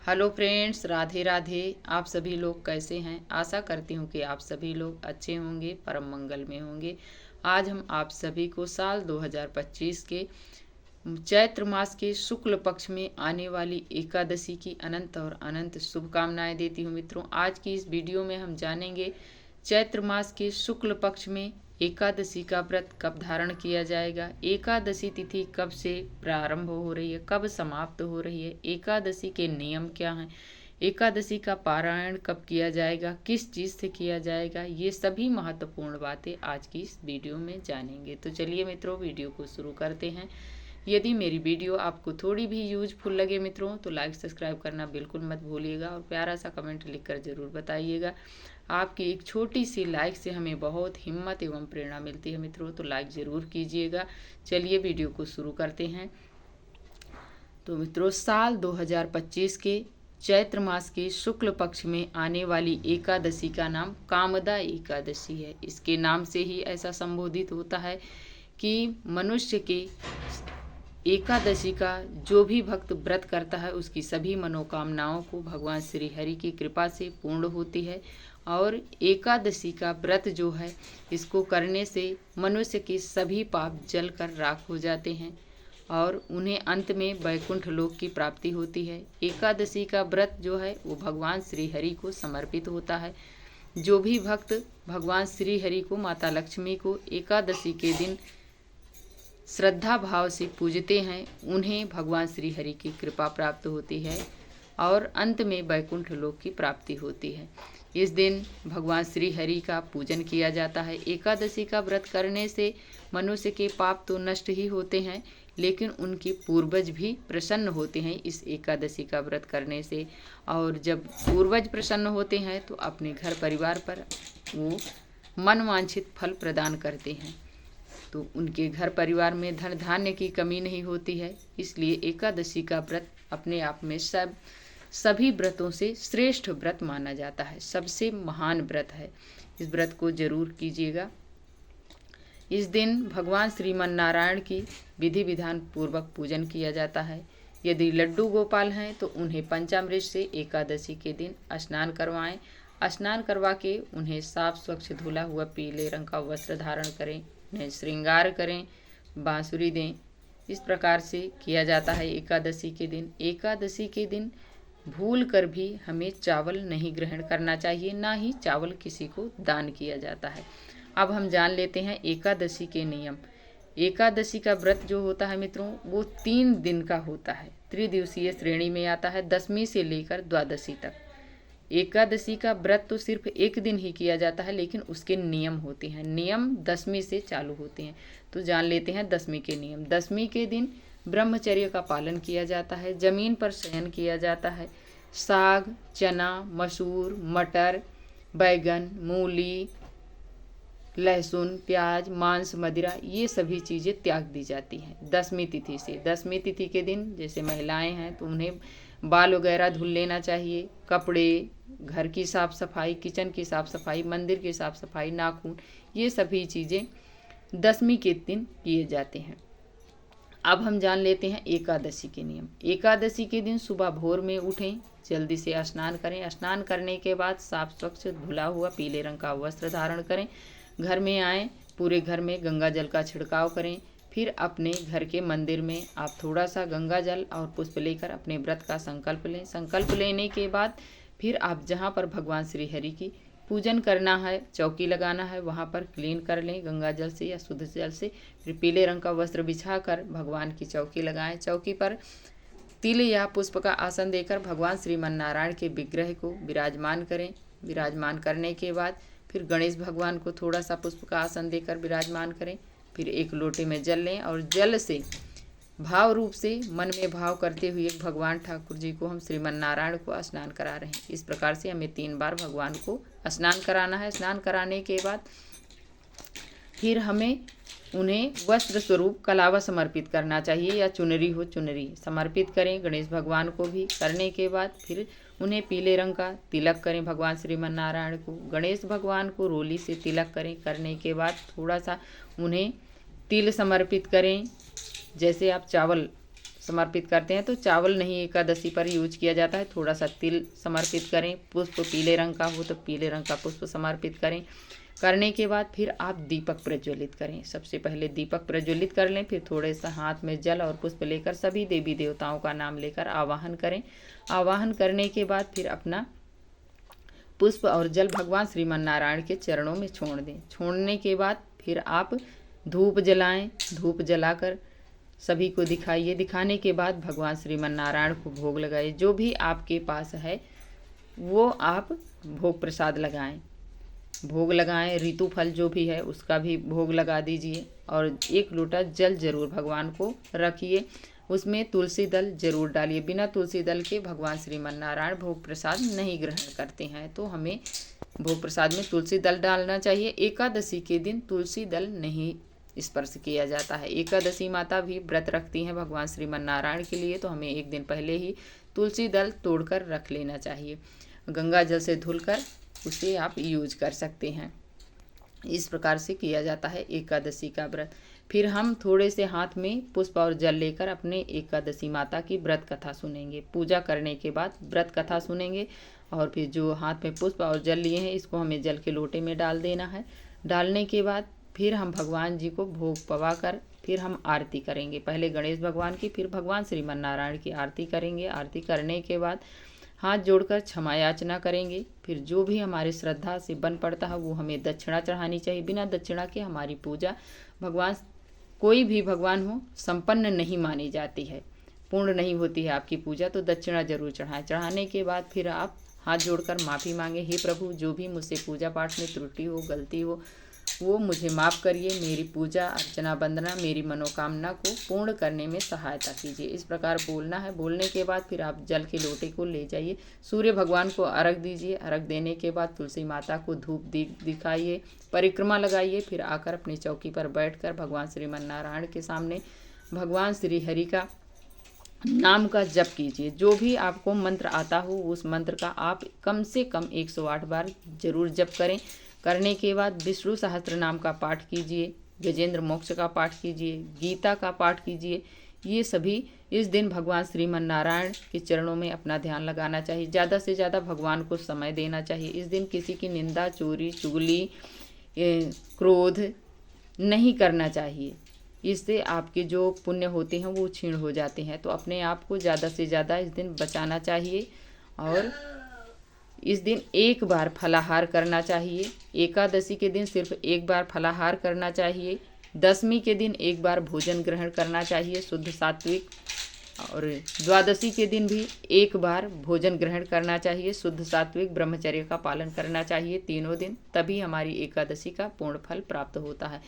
Hello friends, Radhe Radhe. आप सभी लोग कैसे हैं? आशा करती हूँ कि आप सभी लोग अच्छे होंगे, परम मंगल में होंगे। आज हम आप सभी को साल 2025 के चैत्र मास के शुक्ल पक्ष में आने वाली एकादशी की अनंत और अनंत शुभकामनाएं देती हूँ। मित्रों, आज की इस वीडियो में हम जानेंगे चैत्र मास के शुक्ल पक्ष में एकादशी का व्रत कब धारण किया जाएगा, एकादशी तिथि कब से प्रारंभ हो रही है, कब समाप्त हो रही है, एकादशी के नियम क्या हैं, एकादशी का पारायण कब किया जाएगा, किस चीज़ से किया जाएगा, ये सभी महत्वपूर्ण बातें आज की इस वीडियो में जानेंगे। तो चलिए मित्रों, वीडियो को शुरू करते हैं। यदि मेरी वीडियो आपको थोड़ी भी यूजफुल लगे मित्रों, तो लाइक सब्सक्राइब करना बिल्कुल मत भूलिएगा और प्यारा सा कमेंट लिखकर ज़रूर बताइएगा। आपकी एक छोटी सी लाइक से हमें बहुत हिम्मत एवं प्रेरणा मिलती है मित्रों, तो लाइक ज़रूर कीजिएगा। चलिए वीडियो को शुरू करते हैं। तो मित्रों, साल 2025 के चैत्र मास के शुक्ल पक्ष में आने वाली एकादशी का नाम कामदा एकादशी है। इसके नाम से ही ऐसा संबोधित होता है कि मनुष्य के एकादशी का जो भी भक्त व्रत करता है उसकी सभी मनोकामनाओं को भगवान श्री हरि की कृपा से पूर्ण होती है। और एकादशी का व्रत जो है, इसको करने से मनुष्य के सभी पाप जल कर राख हो जाते हैं और उन्हें अंत में वैकुंठ लोक की प्राप्ति होती है। एकादशी का व्रत जो है वो भगवान श्री हरि को समर्पित होता है। जो भी भक्त भगवान श्री हरि को, माता लक्ष्मी को एकादशी के दिन श्रद्धा भाव से पूजते हैं, उन्हें भगवान श्री हरि की कृपा प्राप्त होती है और अंत में वैकुंठ लोक की प्राप्ति होती है। इस दिन भगवान श्री हरि का पूजन किया जाता है। एकादशी का व्रत करने से मनुष्य के पाप तो नष्ट ही होते हैं, लेकिन उनके पूर्वज भी प्रसन्न होते हैं इस एकादशी का व्रत करने से। और जब पूर्वज प्रसन्न होते हैं तो अपने घर परिवार पर वो मनवांछित फल प्रदान करते हैं, तो उनके घर परिवार में धन धान्य की कमी नहीं होती है। इसलिए एकादशी का व्रत अपने आप में सभी व्रतों से श्रेष्ठ व्रत माना जाता है, सबसे महान व्रत है। इस व्रत को जरूर कीजिएगा। इस दिन भगवान श्रीमन नारायण की विधि विधान पूर्वक पूजन किया जाता है। यदि लड्डू गोपाल हैं तो उन्हें पंचामृत से एकादशी के दिन स्नान करवाएं। स्नान करवा के उन्हें साफ स्वच्छ धुला हुआ पीले रंग का वस्त्र धारण करें, उन्हें श्रृंगार करें, बांसुरी दें। इस प्रकार से किया जाता है एकादशी के दिन। एकादशी के दिन भूल कर भी हमें चावल नहीं ग्रहण करना चाहिए, ना ही चावल किसी को दान किया जाता है। अब हम जान लेते हैं एकादशी के नियम। एकादशी का व्रत जो होता है मित्रों, वो 3 दिन का होता है, त्रिदिवसीय श्रेणी में आता है, 10वीं से लेकर द्वादशी तक। एकादशी का व्रत तो सिर्फ एक दिन ही किया जाता है, लेकिन उसके नियम होते हैं। नियम 10वीं से चालू होते हैं। तो जान लेते हैं 10वीं के नियम। 10वीं के दिन ब्रह्मचर्य का पालन किया जाता है, जमीन पर शयन किया जाता है, साग, चना, मसूर, मटर, बैगन, मूली, लहसुन, प्याज, मांस, मदिरा, ये सभी चीज़ें त्याग दी जाती हैं 10वीं तिथि से। 10वीं तिथि के दिन जैसे महिलाएं हैं तो उन्हें बाल वगैरह धुल लेना चाहिए, कपड़े, घर की साफ़ सफाई, किचन की साफ़ सफाई, मंदिर की साफ़ सफाई, नाखून, ये सभी चीज़ें 10वीं के दिन किए जाते हैं। अब हम जान लेते हैं एकादशी के नियम। एकादशी के दिन सुबह भोर में उठें, जल्दी से स्नान करें। स्नान करने के बाद साफ स्वच्छ धुला हुआ पीले रंग का वस्त्र धारण करें। घर में आएँ, पूरे घर में गंगा जल का छिड़काव करें। फिर अपने घर के मंदिर में आप थोड़ा सा गंगा जल और पुष्प लेकर अपने व्रत का संकल्प लें। संकल्प लेने के बाद फिर आप जहाँ पर भगवान श्री हरि की पूजन करना है, चौकी लगाना है, वहाँ पर क्लीन कर लें गंगा जल से या शुद्ध जल से। फिर पीले रंग का वस्त्र बिछाकर भगवान की चौकी लगाएं। चौकी पर तिल या पुष्प का आसन देकर भगवान श्रीमन नारायण के विग्रह को विराजमान करें। विराजमान करने के बाद फिर गणेश भगवान को थोड़ा सा पुष्प का आसन देकर विराजमान करें। फिर एक लोटे में जल लें और जल से भाव रूप से मन में भाव करते हुए भगवान ठाकुर जी को हम श्रीमन नारायण को स्नान करा रहे हैं। इस प्रकार से हमें 3 बार भगवान को स्नान कराना है। स्नान कराने के बाद फिर हमें उन्हें वस्त्र स्वरूप कलावा समर्पित करना चाहिए, या चुनरी हो चुनरी समर्पित करें गणेश भगवान को भी। करने के बाद फिर उन्हें पीले रंग का तिलक करें भगवान श्रीमन नारायण को। गणेश भगवान को रोली से तिलक करें। करने के बाद थोड़ा सा उन्हें तिल समर्पित करें। जैसे आप चावल समर्पित करते हैं तो चावल नहीं एकादशी पर यूज किया जाता है। थोड़ा सा तिल समर्पित करें, पुष्प पीले रंग का हो तो पीले रंग का पुष्प समर्पित करें। करने के बाद फिर आप दीपक प्रज्वलित करें। सबसे पहले दीपक प्रज्वलित कर लें, फिर थोड़े सा हाथ में जल और पुष्प लेकर सभी देवी देवताओं का नाम लेकर आवाहन करें। आवाहन करने के बाद फिर अपना पुष्प और जल भगवान श्रीमन नारायण के चरणों में छोड़ दें। छोड़ने के बाद फिर आप धूप जलाएं। धूप जलाकर सभी को दिखाइए। दिखाने के बाद भगवान श्रीमन नारायण को भोग लगाइए। जो भी आपके पास है वो आप भोग प्रसाद लगाएं। भोग लगाएं। ऋतु फल जो भी है उसका भी भोग लगा दीजिए और 1 लोटा जल जरूर भगवान को रखिए। उसमें तुलसी दल जरूर डालिए। बिना तुलसी दल के भगवान श्रीमन नारायण भोग प्रसाद नहीं ग्रहण करते हैं, तो हमें भोग प्रसाद में तुलसी दल डालना चाहिए। एकादशी के दिन तुलसी दल नहीं स्पर्श किया जाता है। एकादशी माता भी व्रत रखती हैं भगवान श्रीमन नारायण के लिए, तो हमें 1 दिन पहले ही तुलसी दल तोड़कर रख लेना चाहिए। गंगा जल से धुलकर उसे आप यूज कर सकते हैं। इस प्रकार से किया जाता है एकादशी का व्रत। फिर हम थोड़े से हाथ में पुष्प और जल लेकर अपने एकादशी माता की व्रत कथा सुनेंगे। पूजा करने के बाद व्रत कथा सुनेंगे और फिर जो हाथ में पुष्प और जल लिए हैं इसको हमें जल के लोटे में डाल देना है। डालने के बाद फिर हम भगवान जी को भोग पवा कर फिर हम आरती करेंगे। पहले गणेश भगवान की, फिर भगवान श्रीमन नारायण की आरती करेंगे। आरती करने के बाद हाथ जोड़कर क्षमा याचना करेंगे। फिर जो भी हमारी श्रद्धा से बन पड़ता है वो हमें दक्षिणा चढ़ानी चाहिए। बिना दक्षिणा के हमारी पूजा भगवान, कोई भी भगवान हो, संपन्न नहीं मानी जाती है, पूर्ण नहीं होती है आपकी पूजा, तो दक्षिणा जरूर चढ़ाएं। चढ़ाने के बाद फिर आप हाथ जोड़कर माफ़ी मांगे। हे प्रभु, जो भी मुझसे पूजा पाठ में त्रुटि हो, गलती हो, वो मुझे माफ़ करिए। मेरी पूजा अर्चना वंदना मेरी मनोकामना को पूर्ण करने में सहायता कीजिए। इस प्रकार बोलना है। बोलने के बाद फिर आप जल के लोटे को ले जाइए, सूर्य भगवान को अर्घ दीजिए। अर्घ देने के बाद तुलसी माता को धूप दिखाइए, परिक्रमा लगाइए। फिर आकर अपनी चौकी पर बैठकर भगवान श्रीमन नारायण के सामने भगवान श्री हरि का नाम का जप कीजिए। जो भी आपको मंत्र आता हो उस मंत्र का आप कम से कम 108 बार जरूर जप करें। करने के बाद विष्णु सहस्त्र नाम का पाठ कीजिए, गजेंद्र मोक्ष का पाठ कीजिए, गीता का पाठ कीजिए। ये सभी इस दिन भगवान श्रीमन नारायण के चरणों में अपना ध्यान लगाना चाहिए। ज़्यादा से ज़्यादा भगवान को समय देना चाहिए। इस दिन किसी की निंदा, चोरी, चुगली, क्रोध नहीं करना चाहिए। इससे आपके जो पुण्य होते हैं वो क्षीण हो जाते हैं। तो अपने आप को ज़्यादा से ज़्यादा इस दिन बचाना चाहिए और इस दिन 1 बार फलाहार करना चाहिए। एकादशी के दिन सिर्फ 1 बार फलाहार करना चाहिए। दशमी के दिन 1 बार भोजन ग्रहण करना चाहिए शुद्ध सात्विक, और द्वादशी के दिन भी 1 बार भोजन ग्रहण करना चाहिए शुद्ध सात्विक। ब्रह्मचर्य का पालन करना चाहिए तीनों दिन, तभी हमारी एकादशी का पूर्ण फल प्राप्त होता है।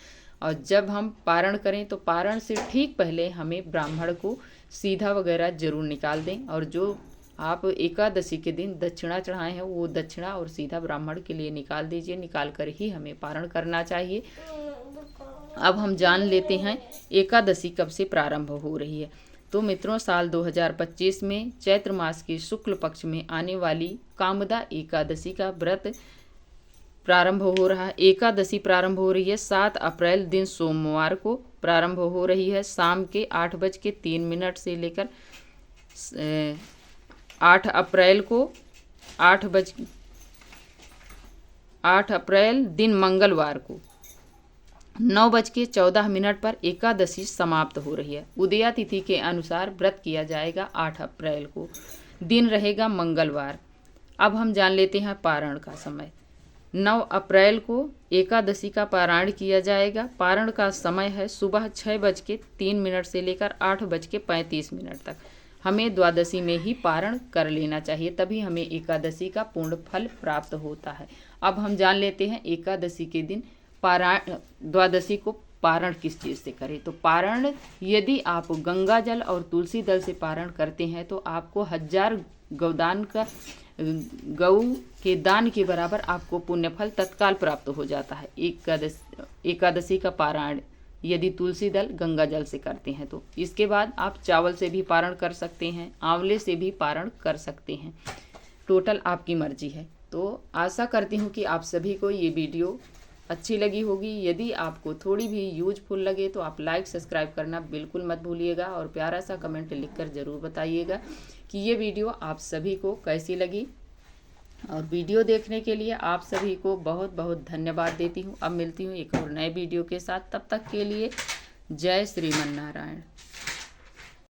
और जब हम पारण करें तो पारण से ठीक पहले हमें ब्राह्मण को सीधा वगैरह जरूर निकाल दें, और जो आप एकादशी के दिन दक्षिणा चढ़ाए हैं वो दक्षिणा और सीधा ब्राह्मण के लिए निकाल दीजिए। निकाल कर ही हमें पारण करना चाहिए। अब हम जान लेते हैं एकादशी कब से प्रारंभ हो रही है। तो मित्रों, साल 2025 में चैत्र मास के शुक्ल पक्ष में आने वाली कामदा एकादशी का व्रत प्रारंभ हो रहा है। एकादशी प्रारंभ हो रही है 7 अप्रैल दिन सोमवार को प्रारंभ हो रही है। शाम के 8:03 से लेकर 8 अप्रैल को 8 अप्रैल दिन मंगलवार को 9:14 पर एकादशी समाप्त हो रही है। उदया तिथि के अनुसार व्रत किया जाएगा 8 अप्रैल को, दिन रहेगा मंगलवार। अब हम जान लेते हैं पारण का समय। 9 अप्रैल को एकादशी का पारायण किया जाएगा। पारण का समय है सुबह 6:03 से लेकर 8:35 तक। हमें द्वादशी में ही पारण कर लेना चाहिए, तभी हमें एकादशी का पूर्ण फल प्राप्त होता है। अब हम जान लेते हैं एकादशी के दिन पारायण, द्वादशी को पारण किस चीज़ से करें। तो पारण यदि आप गंगा जल और तुलसी दल से पारण करते हैं तो आपको 1000 गौदान का गौ के दान के बराबर आपको पुण्यफल तत्काल प्राप्त हो जाता है। एकादशी का पारायण यदि तुलसी दल गंगा जल से करते हैं तो। इसके बाद आप चावल से भी पारण कर सकते हैं, आंवले से भी पारण कर सकते हैं, टोटल आपकी मर्जी है। तो आशा करती हूँ कि आप सभी को ये वीडियो अच्छी लगी होगी। यदि आपको थोड़ी भी यूजफुल लगे तो आप लाइक सब्सक्राइब करना बिल्कुल मत भूलिएगा और प्यारा सा कमेंट लिखकर ज़रूर बताइएगा कि ये वीडियो आप सभी को कैसी लगी। और वीडियो देखने के लिए आप सभी को बहुत बहुत धन्यवाद देती हूँ। अब मिलती हूँ एक और नए वीडियो के साथ, तब तक के लिए जय श्रीमन नारायण।